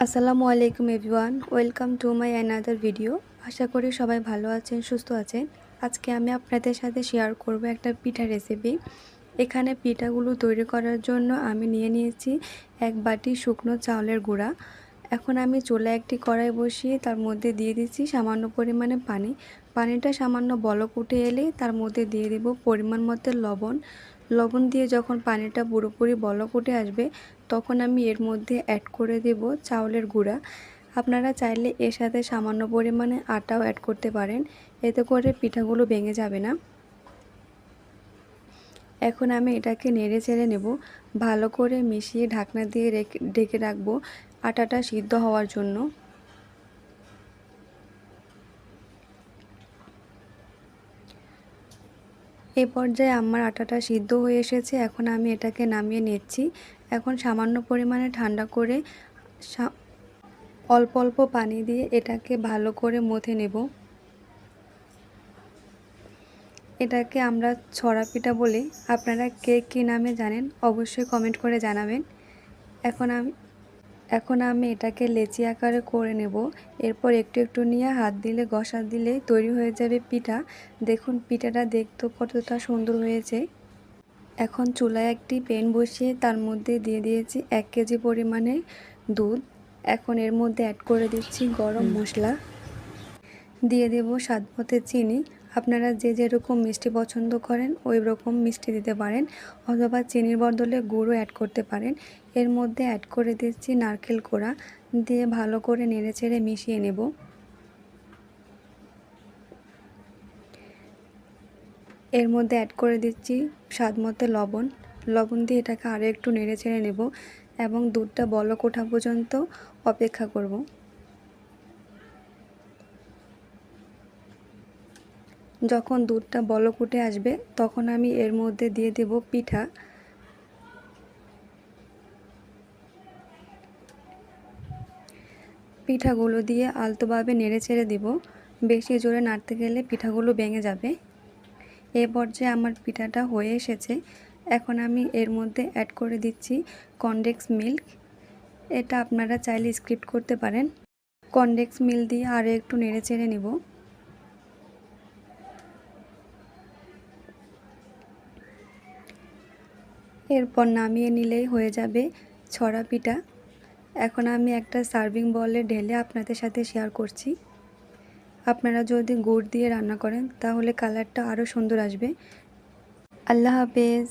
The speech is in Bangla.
আসসালামু আলাইকুম everyone, welcome to my another video. আশা করি সবাই ভালো আছেন, সুস্থ আছেন। আজকে আমি আপনাদের সাথে শেয়ার করব একটা পিঠা রেসিপি। এখানে পিঠাগুলো তৈরি করার জন্য আমি নিয়েছি এক বাটি শুকনো চাউলের গুঁড়া। এখন আমি চুলায় একটি কড়াই বসিয়ে তার মধ্যে দিয়ে দিচ্ছি সামান্য পরিমাণে পানি। পানিটা সামান্য বলক উঠে এলে তার মধ্যে দিয়ে দেব পরিমাণ মতো লবণ। লবণ দিয়ে যখন পানিটা পুরোপুরি বলক উঠে আসবে তখন আমি এর মধ্যে অ্যাড করে দেব চাউলের গুঁড়া। আপনারা চাইলে এর সাথে সামান্য পরিমাণে আটাও অ্যাড করতে পারেন, এতে করে পিঠাগুলো ভেঙে যাবে না। এখন আমি এটাকে নেড়ে চেড়ে নেব, ভালো করে মিশিয়ে ঢাকনা দিয়ে ঢেকে রাখবো আটাটা সিদ্ধ হওয়ার জন্য। এই পর্যায়ে আমার আটাটা সিদ্ধ হয়ে এসেছে। এখন আমি এটাকে নামিয়ে নিচ্ছি। এখন সামান্য পরিমাণে ঠান্ডা করে অল্প অল্প পানি দিয়ে এটাকে ভালো করে মথে নেব। এটাকে আমরা ছড়া পিঠা বলি। আপনারা কে কী নামে জানেন অবশ্যই কমেন্ট করে জানাবেন। এখন আমি এটাকে লেচি আকারে করে নেব। এরপর একটু একটু নিয়ে হাত দিলে ঘষা দিলে তৈরি হয়ে যাবে পিঠা। দেখুন পিঠাটা দেখতে কতটা সুন্দর হয়েছে। এখন চুলায় একটি প্যান বসিয়ে তার মধ্যে দিয়ে দিয়েছি 1 কেজি পরিমাণে দুধ। এখন এর মধ্যে অ্যাড করে দিচ্ছি গরম মশলা, দিয়ে দেব স্বাদ মতো চিনি। আপনারা যে যেরকম মিষ্টি পছন্দ করেন ওই রকম মিষ্টি দিতে পারেন, অথবা চিনির বদলে গুঁড়ো অ্যাড করতে পারেন। এর মধ্যে অ্যাড করে দিচ্ছি নারকেল কোড়া, দিয়ে ভালো করে নেড়েচেড়ে মিশিয়ে নেব। এর মধ্যে অ্যাড করে দিচ্ছি স্বাদ মতো লবণ দিয়ে এটাকে আরও একটু নেড়েচেড়ে নেব এবং দুধটা বলক ওঠা পর্যন্ত অপেক্ষা করব। যখন দুধটা বলক উঠে আসবে তখন আমি এর মধ্যে দিয়ে দেব পিঠা। পিঠাগুলো দিয়ে আলতোভাবে নেড়েচেড়ে দেব। বেশি জোরে নাড়তে গেলে পিঠাগুলো ভেঙে যাবে। এ পর্যায়ে আমার পিঠাটা হয়ে এসেছে। এখন আমি এর মধ্যে অ্যাড করে দিচ্ছি কনডেন্স মিল্ক। এটা আপনারা চাইলে স্কিপ করতে পারেন। কনডেন্স মিল্ক দিয়ে আরও একটু নেড়েচেড়ে নেব। এরপর নামিয়ে নিলেই হয়ে যাবে ছড়া পিঠা। এখন আমি একটা সার্ভিং বলে ঢেলে আপনাদের সাথে শেয়ার করছি। আপনারা যদি গুড় দিয়ে রান্না করেন তাহলে কালারটা আরও সুন্দর আসবে। আল্লাহ হাফেজ।